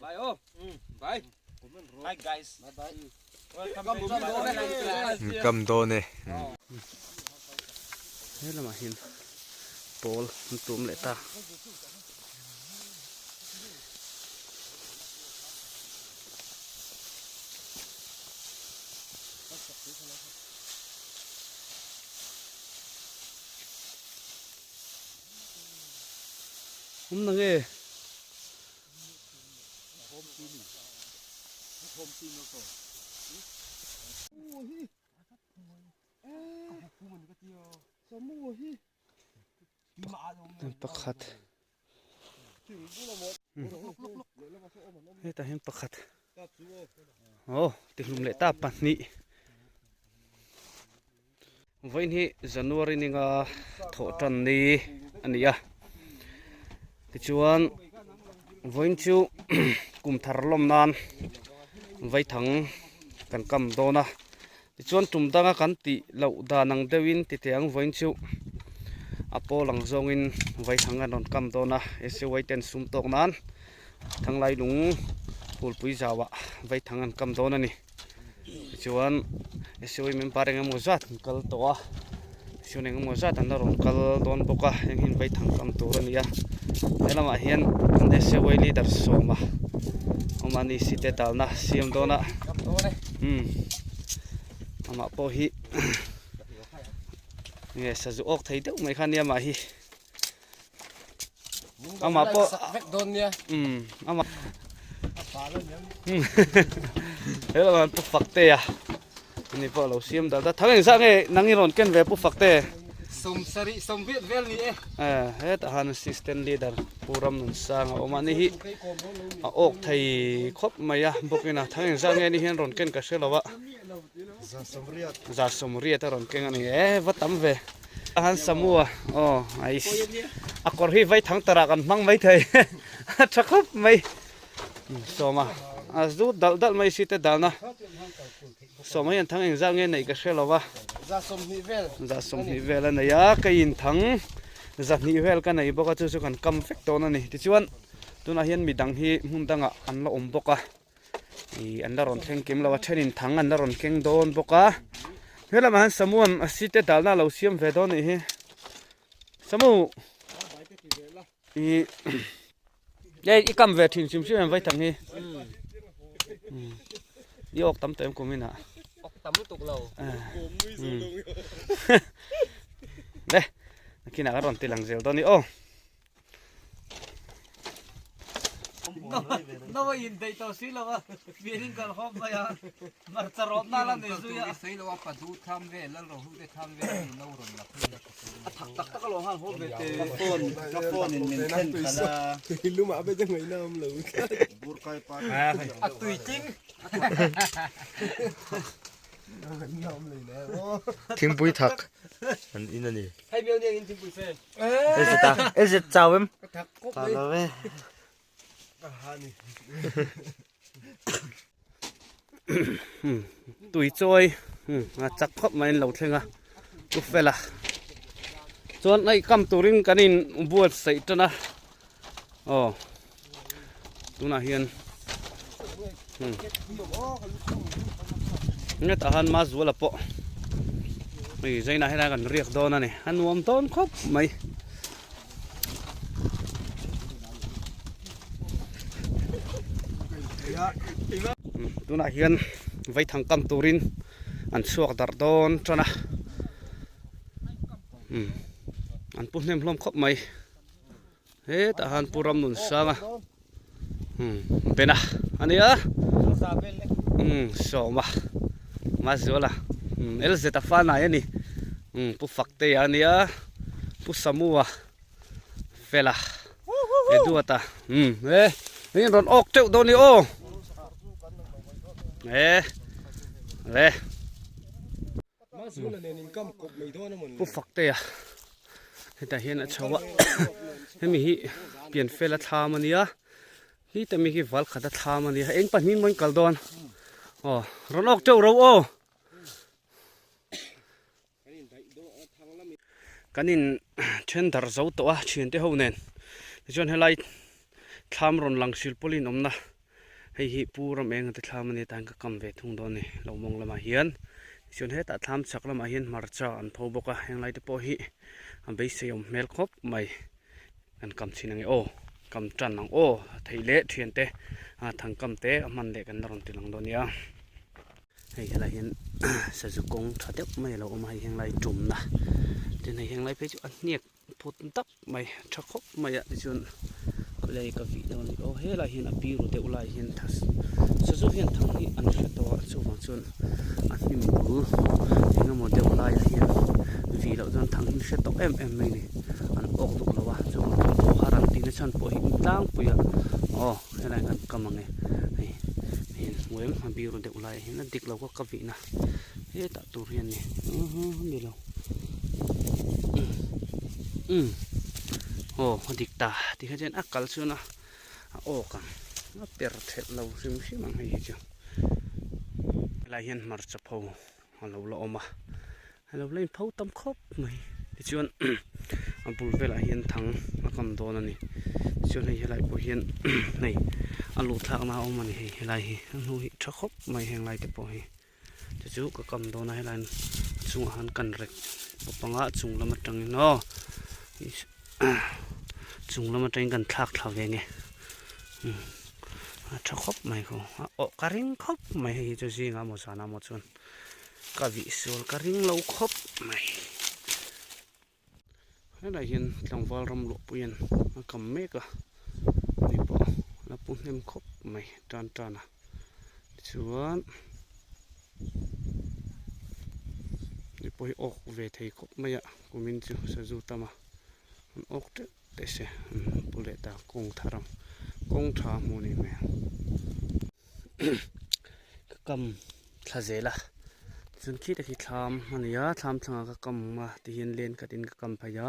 Bye oh. Bye. Hi guys. Bye. Welcome to cầm đồ này thế là mà hiện bol tụm lại ta hôm nay nghe pakat ta hem pakat oh tihlum le ta pahni voin hi January ninga thotan ni ania tichuan voin chu kum tharlom nan vai thang kan kam dona tichuan tumdanga kan ti lo danang dewin ti teang voin chu apo lang zongin vai thangan on kam dona ese vai ten sum tok nan thanglai lung pulpui jawa vai thangan kam dona ni chuan ese vai mem pareng mo zat kal towa suneng mo zat an ron kal don boka engin vai thang kam tor ania elama hian ese vai leader soma omani site talna siam dona ama po hi nghe sa zu ok thấy đâu mấy khăn nia mà hi ama po ama thế là po fakte à ni po lo sim da thang sang nghe nang ron ken ve po fakte som sari som vet vel ni het han assistant leader puram nun sang omani hi ok thei khop maya bokina thang sang nghe ni hian ron ken ka selawa za somriat ron ken ani vatam ve han samua ai akor hi vai thang tara kan mang mai thei thakop mai soma azu dal mai site dalna soma yan thang engza nge nei ka selawa za som hi vel na ya ka in thang za ni vel ka nei boka chu kan kam fek to na ni ti chuan tuna hian midang hi mundanga an la om boka i andaron theng kim lawa thenin thang andaron keng don boka hela man samuam asite dalna lo siam ve don hi samu i kam ve thin sim sim vai thang hi yok tam tem kumina ok tam tuk lo le kina garon tilang zel doni no way in dai to si lo feeling kal hop ba ya mar charot na la ne zu ya sei lo pa du tham ve la ro hu de tham ve no ron la thak tak tak lo han ho ve te phone in min ten kala lu ma be jang ngai nam lo bur kai pa a tui ching nam le na thiên bụi thật anh in này hai miêu ni in tim pu se em sẽ chào em thak ko chào em hani tui choi chak khop mai lo thenga tu fela chon ai kam turin kanin buat sei tana tuna hian nge ta han ma zuala po mai zaina hena kan riak dona ni hanuam ton khop mai tuna hian vai thang kam turin an suak dar don chana an puhnem hlom khop mai he ta han puram nun sanga bena ania so ma zola el zeta fana yani pu fakte ania pu samua fela eduata ni ron ok teu doni le masula ne nin kam kop mai thona mun pu fakte ya heta hian a chawa hemi hi pian fela thamania hi tami hi wal khada thamania eng panin mon kaldon ron ok teu ro kanin chen dar zo to a chin te ho nen chuan helai tham ron langsil polin omna ให้หิปูรำเองแต่ทำมันในทางกำเวทุงโดนนี่เรามองละมาเฮียนส่วนให้ตัดทำสักละมาเฮียนมาร์จอันพบกะยังไรที่พอหิอันไปเสียมเมลครบไม่กันกำชินังโอกำจันนังโอไทยเละเทียนเตทางกำเตมันเล็กกันรอนติลังโดนเนี่ยให้อะไรเห็นสะจุกงถ้าเด็กไม่เราเอามายังไรจุ่มนะที่ไหนยังไรไปจุอันเนียกพุดตักไม่ชักคบไม่อะที่ส่วนก็เลยกวีโดนโอ้เฮลายเห็นอปีรุเดอุลายเห็นทัสสะจุเห็นทางนี้อันเสตัวส่วนส่วนอันนี้มือเห็นโมเดลอุลายเห็นวีเราจนทางนี้เสตัวไม่นี่อันออกตุกแล้ววะส่วนตัวฮารันตีนฉันพอเห็นตั้งปุยอ๋อเฮลายกันกำมังเห็นเว้ยอปีรุเดอุลายเห็นนั่นดิกเราก็กวีนะเฮ้ตัดตัวเรียนนี่เดี๋ยวเราโอ้ดิกตาที่เขาจะนักกัลสุนะโอ้กันเปิดเทเราซิมมันให้เจ้าลายเห็นมาร์จพาวเราละออกมาเราเล่นพาวตั้มครบไหมที่ชวนบุลเวลาเห็นทั้งคำโดนนี่ชวนให้ลายพอเห็นนี่อันลุทางมาเอามันให้ลายอันนู้นชักครบไม่แห่งลายแต่พอให้จะจู่ก็คำโดนให้ลายจุงหันกันเร็กปังอาจุงละมาจังเนาะจุงละมาจังกันทักเท่าไงชักครบไม่เขาโอ้การิงครบไม่ให้จะสิงามสานาหมดส่วนกวิสุลการิงเราครบไม่ให้ได้เห็นทางวอลรำหลบเปลี่ยนกำเมกะนี่ปะแล้วปุ่นเต็มครบไม่จานนะส่วนนี่ปะออกเวทีครบไม่อะกูมินจูสะจุตามาออกเด็ดเสียปุเลตากงทารำกงทามูนี่แม่กำทะเจละส่วนคิดแต่คิดทำมันยาทำทางกำมาที่เห็นเลียนกับดินกำพยา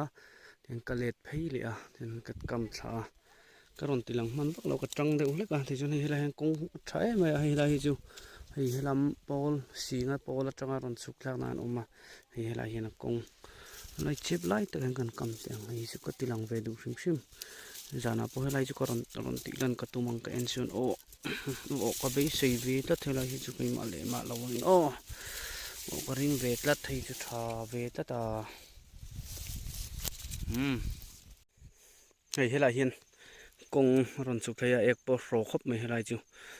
เห็นกระเล็ดเพย์เลยอ่ะเห็นกับกำทากระรอนตีหลังมันพวกเรากระจังเด็กเล็กอ่ะที่จนให้อะไรกงใช้ไม่ให้อะไรจูให้ลำปอลสีงาปอลจังรอนสุกหลักนานออกมาให้อะไรเห็นกงอะไรเจ็บไล่แต่กันกำเตียงให้สุกตีหลังเวดูชิมจานาพอให้ไรจุกรอนตีหลังกระตุ้มังกับเอ็นซูนโอก็ไปใส่เวทแล้วให้จุกให้มาเลยมาเราวินโอก็ริงเวทแล้วให้จุดท่าเวทตาให้ไรเห็นกงรอนสุกเลยเอกปอโรคบไม่ให้ไรจู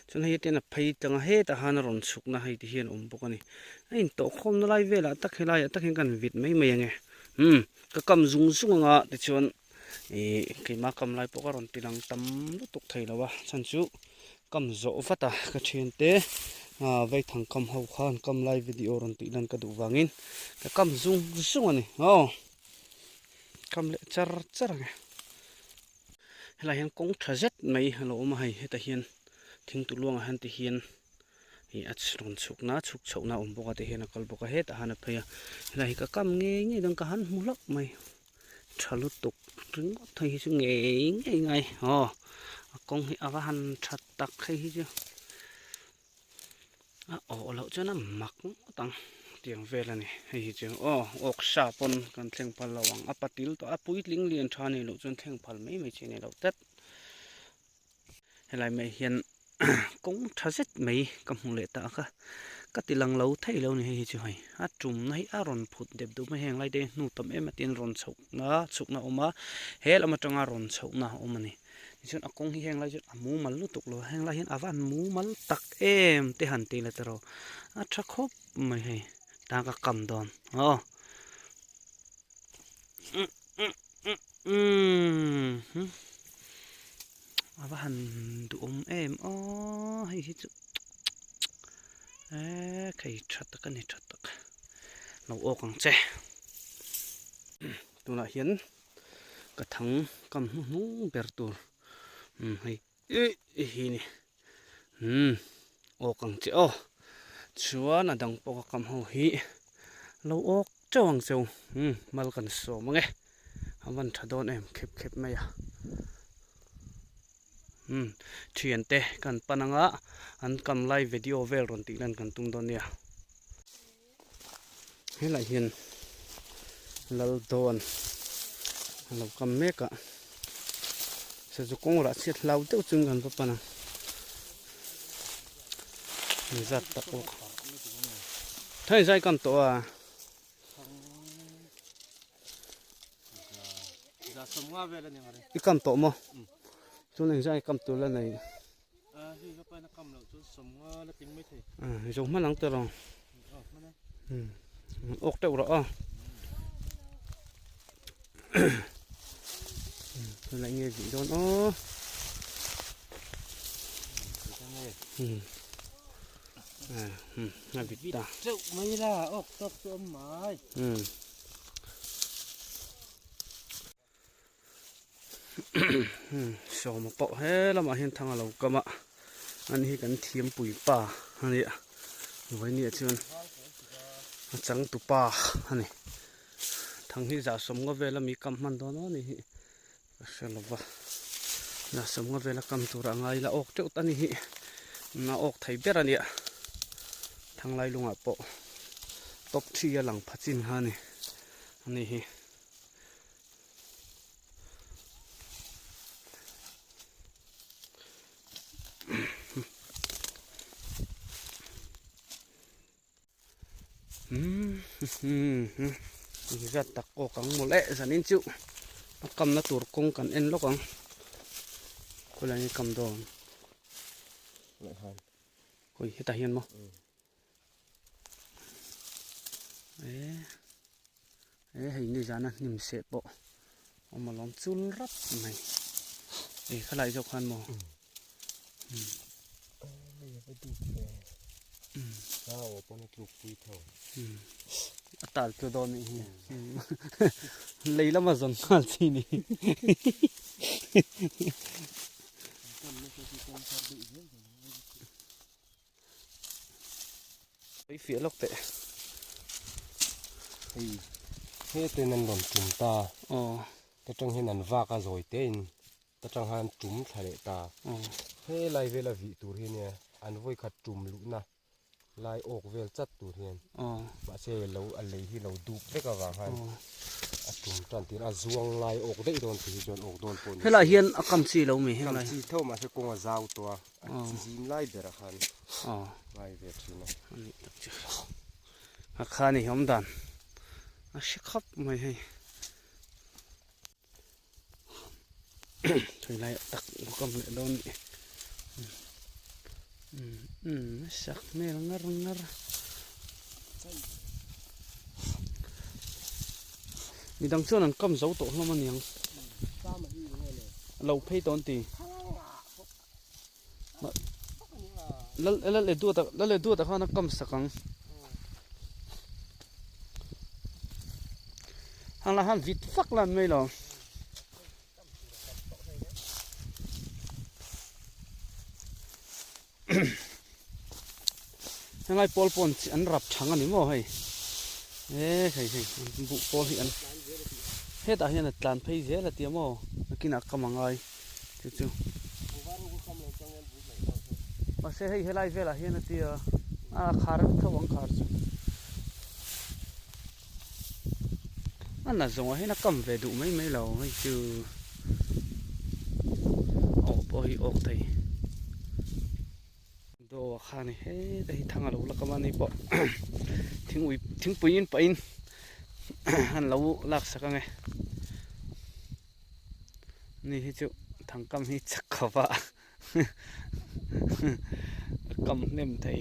จนให้เต็นไปจังให้แต่หานรอนสุกนะให้ที่เห็นปกนี่ไอ้ตัวคมนั่นไรเวลาตักให้ไรตักให้กันวิดไม่ยังไงก็กำซุงอ่ะแต่ชวนกี่มากำไรปกรอนตีลังตำลุตกไทยแล้ววะฉันชูกำโจฟัตตากระเชียนเตไว้ทางกำหัวขันกำไรวิดีโอรอนตีลังกระดูวางินก็กำซุงอันนี้กำเละจาไงอะไรยังกงทะเจ็ดไม่ฮัลโหลมาให้แต่เฮียนทิ้งตุลวงหันที่เฮียนอัดรอนสุกนะสุกเฉาหน้าปกติเฮียนกลปกติแต่หันไปอะไรก็กำเงี้ยดังกหันมุลกไม่ชะลุตุกถึงไทยซึ่งเงี้ยไงกงให้อาหันชัดตักให้เจ้าเราจะนำหมักตั้งเตียงเวลานี่ให้เจ้าออกซาปนกันเทียงพัลระวังอปติลตัวปุยลิงเลียนชาเนี่ยเราจนเทียงพัลไม่ใช่เนี่ยเราเต็ดอะไรไม่เห็นกงทัศน์ไม่กำหัวเละตาค่ะก็ติลังเราไทยเราเนี่ยให้เจ้าให้จุ่มให้อารอนผุดเด็บดูไม่แห้งไรเดนูตำมาเตียนรอนสุกนะออกมาเฮลมาจังอารอนสุกนะออกมานี่ส่วนกงแห้งไรจุดมูมัลลุตุกโลแห้งไรเห็นอาวันมูมัลตักเตหันตีละตรอชักคบไม่ให้ตากกำดอนอาวันดูให้จุใครชัดตะกันนี่ชัดตะเราออกกังเจตัวละเห็นกระถังกำนู้เปิดตัวให้นี่ออกกังเจชัวน่ะดังปอกกำหัวหีเราออกเจ้าวังเจ้ามากันโซมั้งไงวันถ้าโดนเข็บไม่อะเทียนเตะกันปนังอันกำไลวิดีโอเวลรอนตีนั่นกันตุ้งโดนเนี่ยให้ไหลเห็นเราโดนเรากำเมกะสะจุกงระเสียเราเต้าจึงกันปนัง นี่จัดตะโอกถ้าใช้กันตัว จะสมว่าเวลาเนี่ยอะไร อีกกันตัวมั้งช่วงนึงใช้กันตัวแล้วไหน ที่เขาไปนักกำลังจุดสมว่าแล้วติ้งไม่ถึง จงมาหลังตัวลองอกเต่าหรออะไรเงี้ยสิโดนอ๋อน่าบิดตา เจ้าไม่ล่ะออกตบตัวไม้ สองมาเปาะเฮ้แล้วมาเห็นทางเราก็มาอันนี้กันเทียมปุ๋ยป่าอันนี้ไว้เนี่ยชวนจังตุป่าอันนี้ทางที่จะสมก็เวลามีกำมันตัวน้อนี่ก็เชื่อว่าจะสมก็เวลากำตัวร่างไงละออกเจ้าตันนี้น่าออกไทยเบียร์เนี่ยทางไรลุงอ่ะเปาะตบที่หลังพัดจินฮะนี่อันนี้นี่ก็ตักโอกังหมดเลยสันนิษฐานกำนัดตัวกงกันเอ็นล็อกกังคนละนี่กำโดนคุยตาเฮียนมั้งให้นี่จานะนิ่มเสพบ่เอามาลองจุลรับไหมขลายเจ้าคันมั้งไปดูแกข้าวปนกรุกปุยเท่าตาเกดอนนี่เลยละมาส่งกันที่นี่ไปเฟียล็อกเตะเฮ้เต้นันหล่นจุ่มตาแต่จังเห็นนันวากระโจยเต้นแต่จังหันจุ่มทะเลตาเฮ้ไล่เวลาวิตัวเฮียเนี่ยอันไว้ขัดจุ่มลุนะลายออกเวลจัดตัวเฮียนบาเซเราอะไรที่เราดูได้ก็ว่าหันจุ่มจันทีอาจวงลายออกได้โดนตีจนออกโดนปนเฮ้ยเฮียนกำซีเราไม่เห็นไรกำซีเท่ามาเสกงอาเจ้าตัวซีมไล่เดือดขันไล่เวทชินะอันนี้ตักเจ้าอาคานี่หอมดันชิคับไม่ให้ถอยไล่ตักกำเละโดนสักเมื่องัดมีดังเชื่อนั่นกำเสาโตแล้วมันยังเราเพย์ตอนตีแล้วเลยดูแต่เขานักกำสักครั้งฮันละฮันวิดฟักลันไม่หรอยังไงปอลปนอันรับช่างอันนี้มั้งเฮ้ยใช่บุปอลอันเฮ้ยแต่เห็นตานเพย์เยอะละเตี้ยมั้งกินอักกำมังไงจู่มาเสียให้ไล่เวลาเห็นเตี้ยขาร์เขาวังขาร์จู่อันนั้นส่งให้นักกำเวดูไม่เราให้จู่ออกไปออกไทยดูข้านี่เฮ้ยแต่ทางเราลักมันนี่ปะทิ้งปืนไปอินหันเราลักสักไงนี่ที่จุทางกำนี่จักขวากำเนิ่มไทย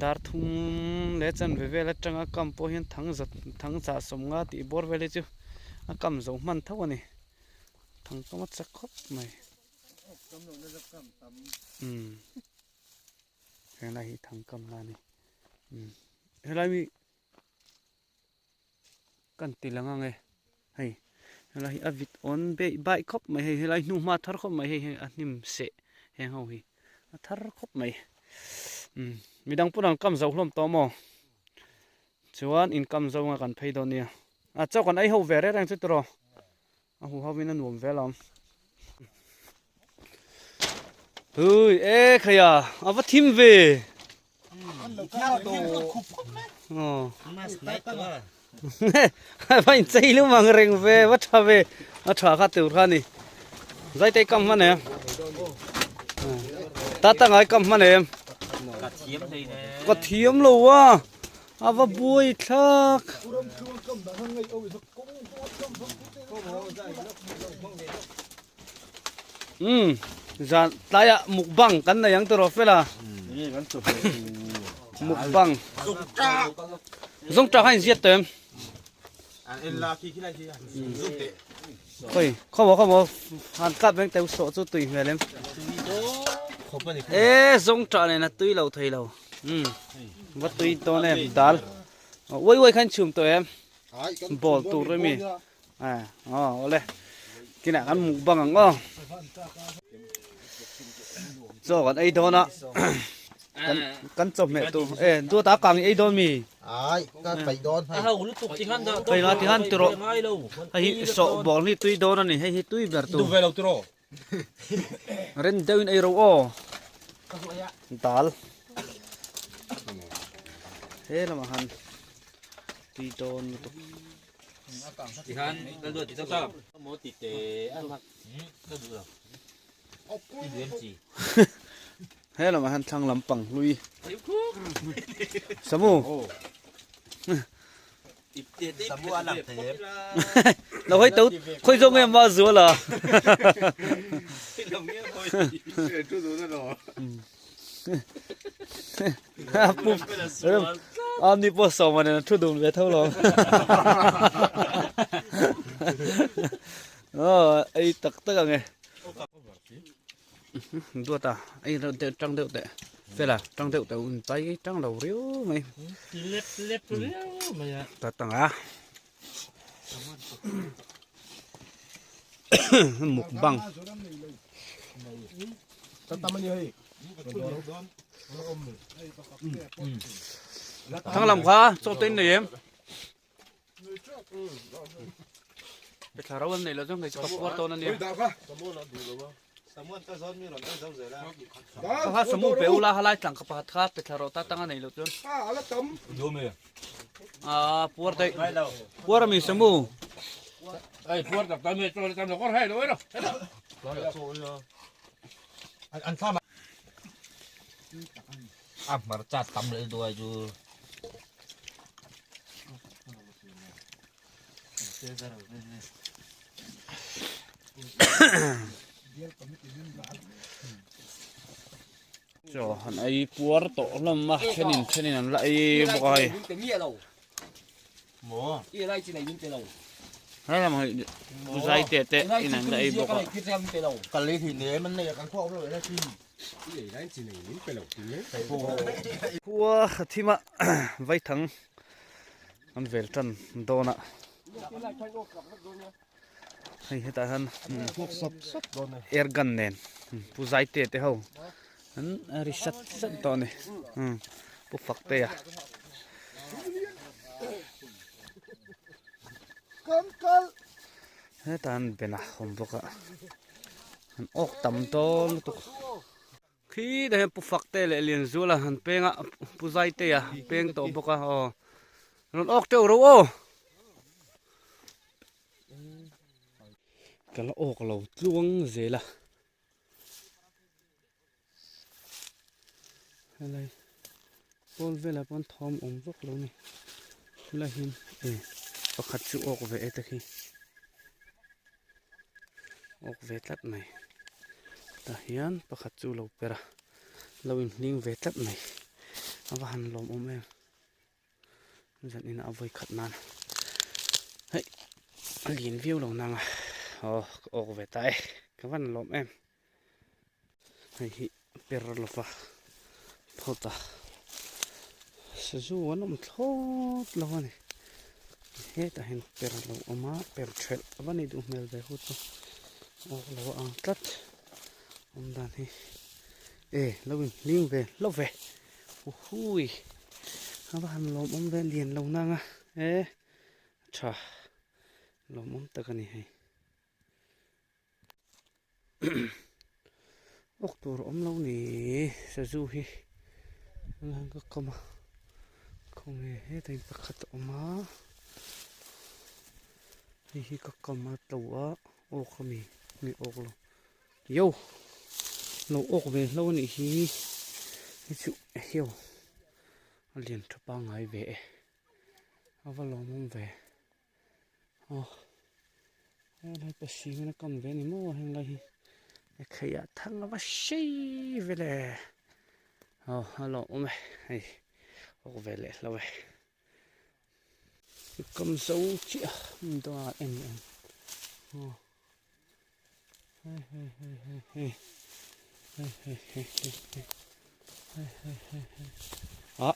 ดาร์ทุ่มเล็ดจันเวลาจังกำพอเห็นทางจ่าสมงาตีบอร์เวลจู่กำส่งมันเท่านี้ทางก็มาจักขบไหมเฮ้ยไรทางกำลานี่เฮ้ยไรมีกันตีลังไงเฮ้ยไรอวิทออนเบย์ใบคบไหมเฮ้ยไรนุ่มมาทาร์คบไหมเฮ้ยอันนี้มันเสะเฮ้ยเขาเฮ้ยทาร์คบไหมมีดังพูดดังกำเจ้าลมต่อมอชวนอินกำเจ้ากันเพย์ดอนเนี่ยเจ้ากันไอ้เขาเวรแรงสุดตัวหัวเขาวินันหวมเวลาเฮ้ยขยะเอาไปทิมเวมาสไนเปอร์ไปใจลูมังเริงเววัดชาเววัดชาข้าตัวข้านี่ใจเตะกำมันเนี่ย ตาตั้งไงกำมันเอง กระเทียมเลยนะ ก็เทียมเลยว่ะอาว่าบุยทักจะตายมุกบังกันนะยังตัวรอเฟล่ะมุกบังส่งจ้าให้เสียเต็มเฮ้ยเขาบอกหันกลับแบงแต่สอดสุดตุยเงี้ยเลยส่งจ้าเนี่ยนะตุยเราไทยเราวัดตุยตัวเนี่ยดัลไว้ขันชุมตัวเองบอลตัวด้วยมีอ๋อเลยกินกันมุกบังอ๋อจอกันไอ้โดนอ่ะกันจบแม่ตัวตัวตากลางไอ้โดนมีก็ไปโดนไปละที่หันตัวให้สอบบอลนี่ตุยโดนนี่ให้ตุยแบบตัวเรนเดินไอ้เราอ๋อดัลเฮ้ยละมาหันตุยโดนตัวที่หันกระโดดที่ต้องโมติเตอันพักก็ดูแล้วเดือนจีเฮ้ยเรามาหันทางลำปังลุยสมูสมูอันหลังเทปเราให้ตุ๊ดคุยตรงเงี้ยมาสัวเหรอปุ๊บอันนี้พอสองวันเนี่ยทุดงเลยเท่าไหร่ไอ้ตักไงตัวตาไอ้เราเดือดจังเดือดแต่เวลาจังเดือดแต่อุ่นใจจังเราเรียวไหมเล็บเรียวมาอ่ะตัดตังอ่ะหมกบังทั้งลำขาโซตินเนี่ยไปทาราวันไหนเราต้องไปกับวัดตัวนั้นเนี่ยถ้าสมุนเปรี้ยวละฮะไล่จังกับพัดขาไปทารอตั้งอันไหนเราจนดูมั้ยปวดได้ปวดมีสมุนไอ้ปวดกับตาเมียตัวตาเราก็ให้เลยเนาะอันข้ามามาจัดตำเลยด้วยจูจ่อหันไอ้ปัวโตลำมาเช่นนี้นั่นละไอ้บอยหมูอีไรจีไหนยิ่งเตลงให้ทำให้ผู้ชายเตะอีนั่นละไอ้บอยกันเลยทีเนี้ยมันเนี่ยกันพวกเราเลยนะทีพัวที่มาไว้ทั้งอันเวลตันโดนะให้ตาหันเอร์กันเนนผู้ชายเตะเขาอันริชัดตอนนี้ผู้ฝักเตะให้ตาหันเป็นอะไรผมบอกอันออกต่ำต้นตุกขี้เดี๋ยวผู้ฝักเตะเลียนจู่ละหันเป้งผู้ชายเตะเป้งโตบอกรถออกเจ้ารู้กันละออกเราล่วงเสียละอะไรปนเวลาปนทอมองพวกเรานี่ละหินประคัดจูออกเวตะขี้ออกเวทัดไหมตาเฮียนประคัดจูเราเปล่าเราอินนิ่งเวทัดไหมเอาไปหันลมเองจันนี่นะเอาไว้ขัดนานเฮ้ยเลียนวิวเรานางออกเวตายก็วันลมเองเฮ้ยเปล่าลฟ้าพอตาสจูวันน้ำทอดแล้วนี่เฮ้ยแต่เห็นเปล่าเราออกมาเปล่าเชลวันนี้ดูเมลไปหุ่นออกเราอังตัดด้านนี้เราลิงเวลเวโอ้โหเอาบ้านลมเวเลียนเรานั่งช่าลมตะกันนี่ให้ออกตัวเรานี่สจูฮีแล้วก็เข้ามาคงแต่ประคัตออกมานี่ก็เข้ามาตัวออกมีออกลงโย่ lo ok ve lo ni hi chu hiu liền cho ba ngày về vào lòng mông về đây bác sĩ nó cầm về này mua hàng này khai thằng nó bác sĩ về đây alo ôm này về lại lâu vậy cầm sâu chị to em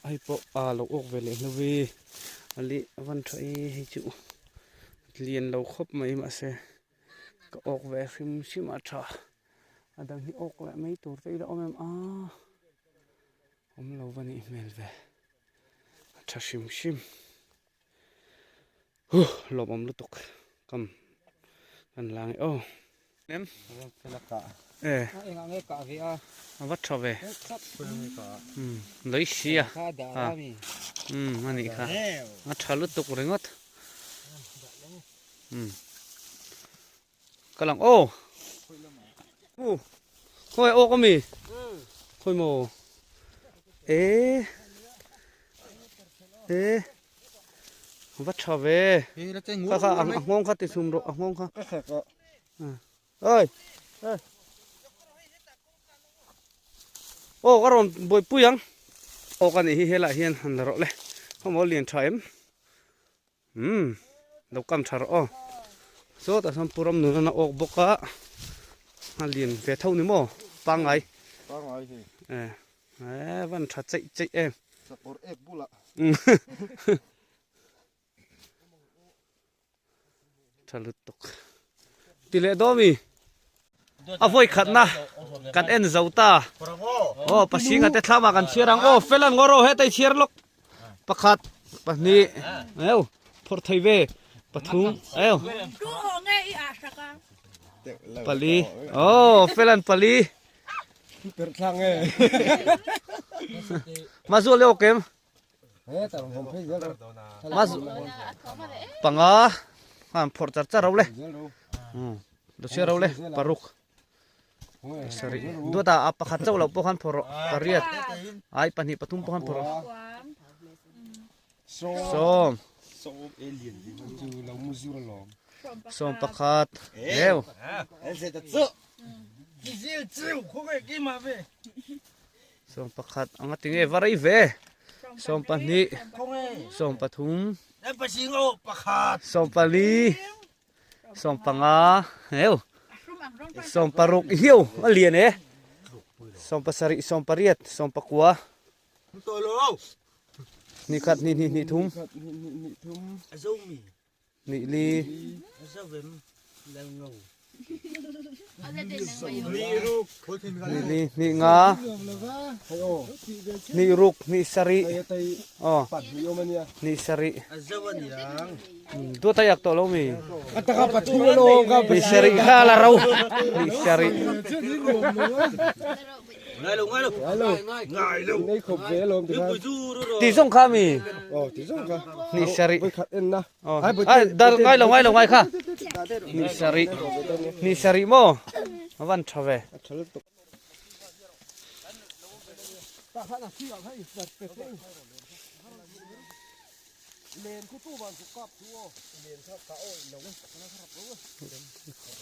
hay bộ lộc ốc về lại về ali văn thoại hay chịu liền lộc khớp mấy mà xe cái ốc về phim xíu mà trả đang hi ốc lại mấy tuổi vậy đó em ông lâu văn email về trả xíu lộc ông lúc tục cầm gần làng ô em nghe cả vậy vắt trở về lấy xì anh ấy cả nó trả lướt tục rồi ngót cái lòng ô thôi ô có mì thôi mồ ê vắt trở về các ăn ngon các tiệm đồ ăn ngon các ơi ô có rồi bồi pui không ô cái này hi lại hiền hẳn là rõ嘞không có liền trái em đâu cầm trái rõ số ta xem puram nữa nó ô bốc á liền về thâu nữa mò ba ngày vẫn trái chạy em trái lụt tục tỷ lệ đó mi voi khát na kan en zau ta pasi nga te thlama kan chirang felan ngoro he tai chir lok pakhat pani phor thai ve pathum pali felan pali per thlang e mazu le okem mazu panga han phor char ro le do che ro le paruk sorry dua ta apa kacau lau pohan poro pariat ai pani patum pohan poro som pakat som pakat angat tinge varai ve som pani som patum som pali som panga som paruk hiu alien som pasari som pariat som pakua ni khat ni thum ni li ni nga ni ruk ni sari ni sari dua tayak to lo mi ataka pathulo ka ni sari khala rau ni sari ngai lo nei khop ve lom ti song kha mi ti song ka ni sari khat en na ai dar ngai lo ngai kha ni sari mo avan thave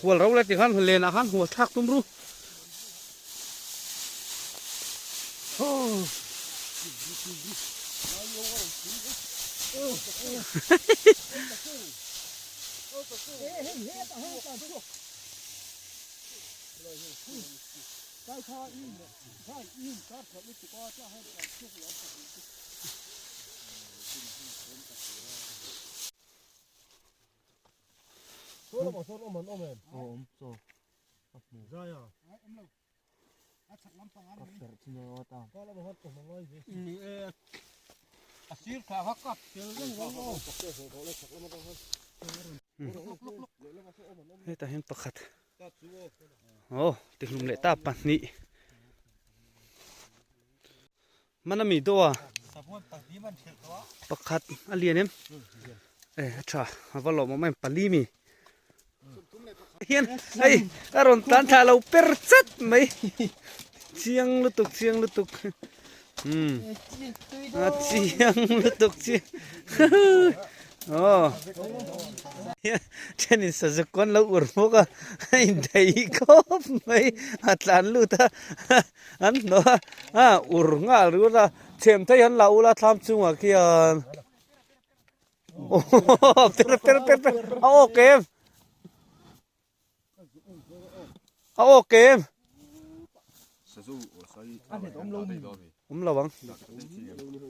hual rau le ti khan len akhan hual thak tum ru ta hen pakhat ti hlum le ta pani manami do pakhat alien em acha avalo mo men pali mi hiền ấy ta rộn tan thả lâu per chất mấy chiêng lướt tục chiêng lướt tục trên này sử dụng con lâu uổng mốc à anh thấy có mấy hạt lán lụt anh nó uổng à rồi là chém thấy hắn lâu là tham chung à kia per ok em lâu băng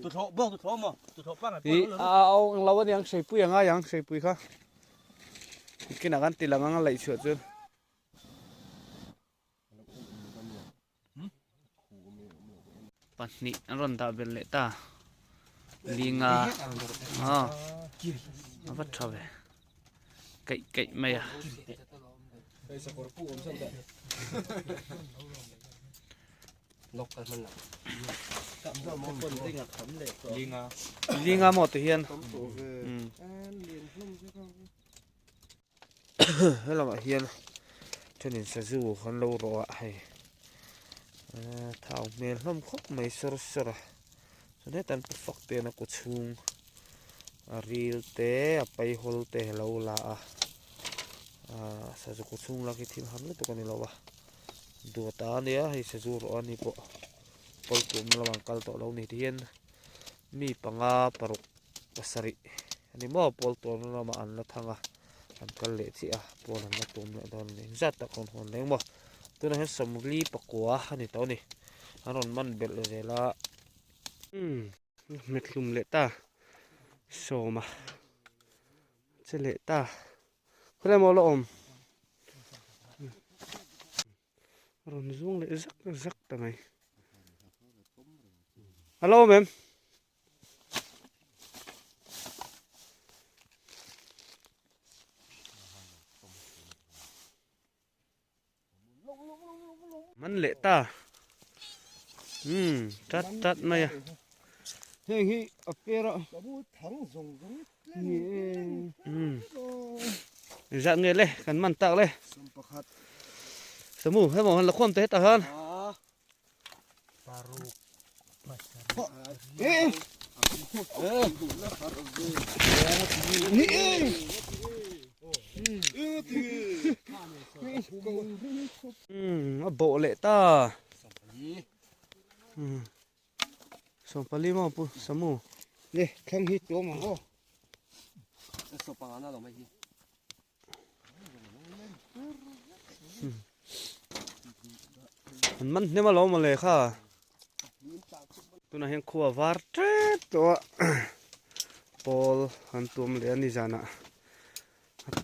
tụt thọ bông tụt thọ mà tụt thọ băng thì ông lâu anh xây bùi anh xây bùi khác cái nào anh tìm anh lấy sửa chứ bắt nị anh run ta bên lệ ta linga nó bắt trở về cậy mày à linga một thì hiền hay là mà hiền cho nên sẽ dù con lâu rồi hay thảo mền lắm khóc mày sờ cho nên tan phật tiền nó cũng chung real te bay hol te lâu là sẽ dù cũng chung là cái thiên hâm nữa tụi con này lâu à đùa ta này hay sẽ dù rồi anh bộ bol tum là bằng cal tổ lâu này thiên mi panga paruk pasari ani mo bol tum là mà ăn là thằng ăn cal lệ chị bol là tum lại đòn này rất là còn hồn đấy mà tôi nói hết sầm li pakua ani tao này anh man bel rồi là mệt lùm lệ ta sổ mà chơi lệ ta cái này màu lộm rồi xuống lệ rắc tao này hello em mắn lệ ta tắt mày à thế hi ở kia đó thắng dùng dạng nghề lên cắn mặn tạo lên sớm ngủ hay bảo là khôn tết ta hơn bộ lệ ta sông Pali mà pu sớm ngủ nè không hít chỗ mà ôมันเนี่ยมาล้อมาเลยค่ะตัวนั้นเห็นขัววาร์เจ็ดตัวปอลหันตัวมันเลยนี่จานะ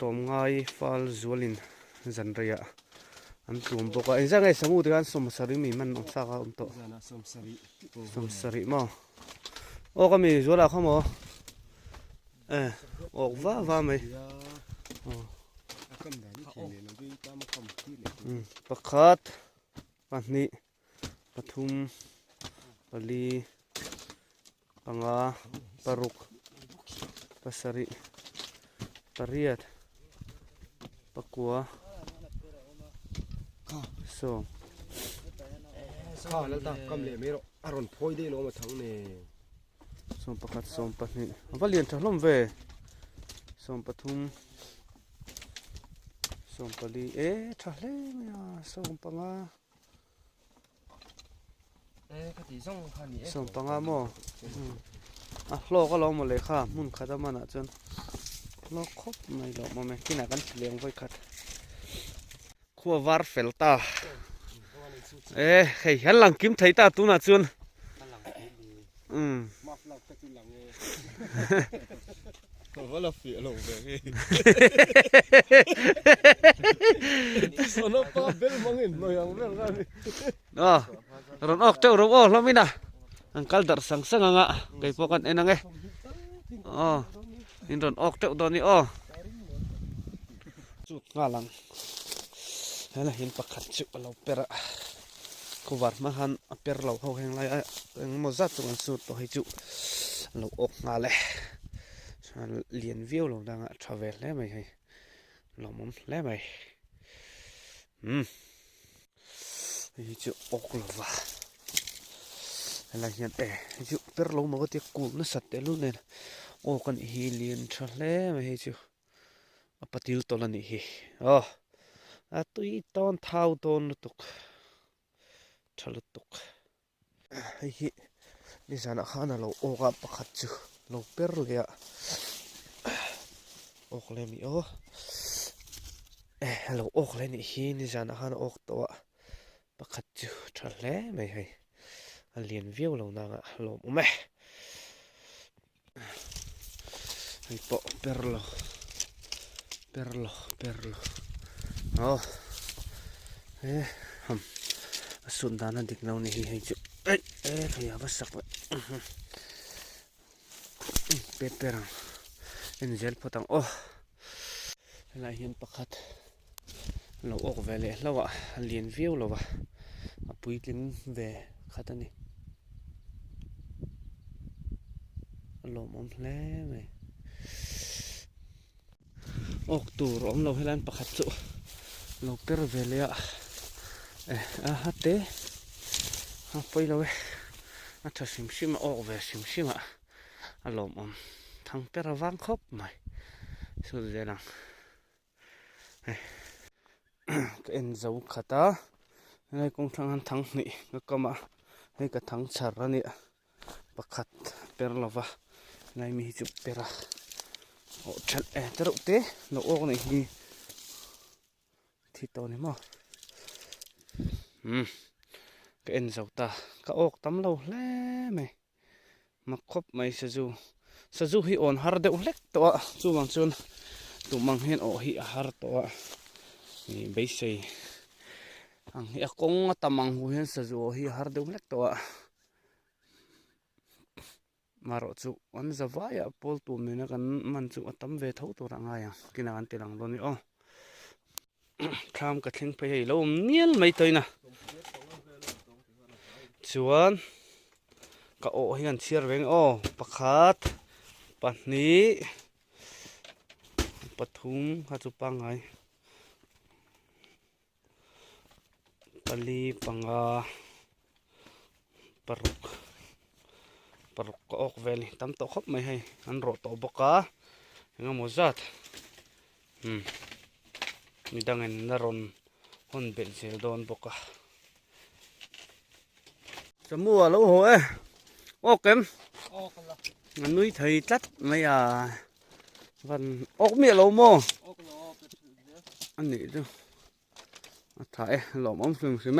ตัวง่ายฟาลจวลินจันเรียอันตัวมันบอกว่าไอ้เจ้าไงสมุทรกันสมสริมีมันองศาเขาตัวสมสริมาโอ้ก็มีจวลาเขาหมอออกว่าไหมประคัดปันนี้ปทุมปลีปังาปรุกปัสริปริยัดปักัวส่งข้าแล้วตากำเล่ไม่หรอกอารมณ์พอยได้ลงมาทั้งเนี่ยส่งประคัดส่งปันนี้ว่าเรียนจากลมเวส่งปทุมส่งปลีทะเลเนี่ยส่งปังาส่งปังาโมโลก็ลองหมดเลยค่ะมุ่นขัดมันจนโลครบไม่หรอกมันกินอะไรกันเลี้ยงไว้ขัดขัววาร์เฟลตาเฮ้ยหันหลังกิมไทยตาตัวน่ะจนว่าเราเสียลงไปส่วนเราป้าเบลมองเห็นเลยอย่างนั้นกันรอนออกเจ้ารบแล้วมินะอังคัลดัดสังสังอ่ะไก่พวกกันเอ็นังไงนี่รอนออกเจ้าตอนนี้จุกงาลังแล้วเห็นประคัดจุกเราเปร่าขวดมาหันเปร่าเราเขาแข่งไรมันจัดตัวสุดตัวให้จุเราออกงาเลยเรียนวิวลงดังทราเวลแล้วไหมให้เรามุ่งแล้วไหม hi chu ok lova la hian chu per lo ma ti kul na sat te lu nen o kan hi lien thle ma hi chu apatil tolani hi a tui ton thau ton tuk chalutuk hi ni sana khana lo o ga pakhat chu lo per le ok le mi hello ok le ni hi ni sana khana ok to pakhat chu thle mai hai alien view lo na lo me hi po perlo sundana dik nau ni hi chu phaya basak ba peperang en gel potang la hian pakhat lo ok vele lawa alien view lawa apui tling ve khatani lo mom hle me ok tur om lo helan pakhat chu lo per vele hate poi lo a tha sim ok ve sim alom om thang per wang khop mai su de nang en zo khata nai kong thang ni ka kama hei ka thang char ani pakhat per lova nai mi chu pera chal tero te lo ok nei hi thi to ni mo ka en zo ta ka ok tam lo hle me ma khop mai saju hi on har de ulek to chu wang chun tu mang hen hi har to ni be sei ang hi akong tamang hu hen saju hi har de ulek to maro chu on zawaya pol tu mena kan man chu atam ve tho to ranga ya kina an tilang lo ni kham ka thing phei hei lo nial mai toina chuan ka hian chiar veng pakhat pahni pathum ha chu pangai pali panga paruk ka ok veli tam to khop mai hai an ro to boka nga mozat mi dangen naron hon bel sel don boka samua lo ho okem okla nui thei tlat mai van ok mi lo mo oklo ani chu tha lo mom sim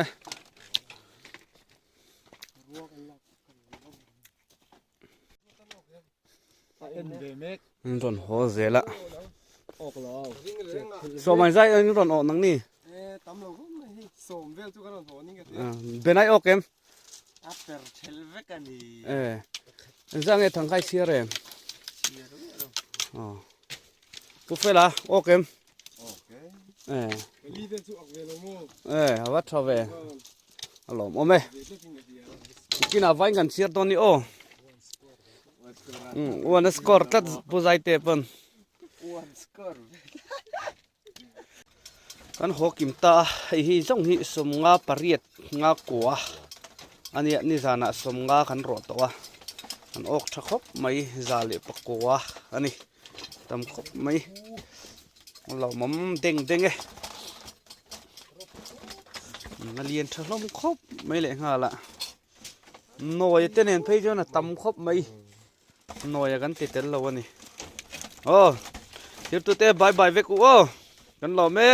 en be mek don ho zela oklo so mai zai anh don o nang ni tam lo hi som vel chu kan ho ni ke benai okem aper chelve kani zang e thang khai sia re tu fela okem li de chu ak vel mo awa thave alom ome kina vain kan siar don ni one score tat buzai te pon one score kan hokim ta hi zong hi som nga pariat nga kwa ani ni zana som nga kan ro to an ok tha khop mai zale pakwa ani tam khop mai lo mom deng ngalien thlom khop mai le nga la noi tenen phei jona tam khop mai noi kan ti tel lo ani here to te bye bye ve ku kan lo me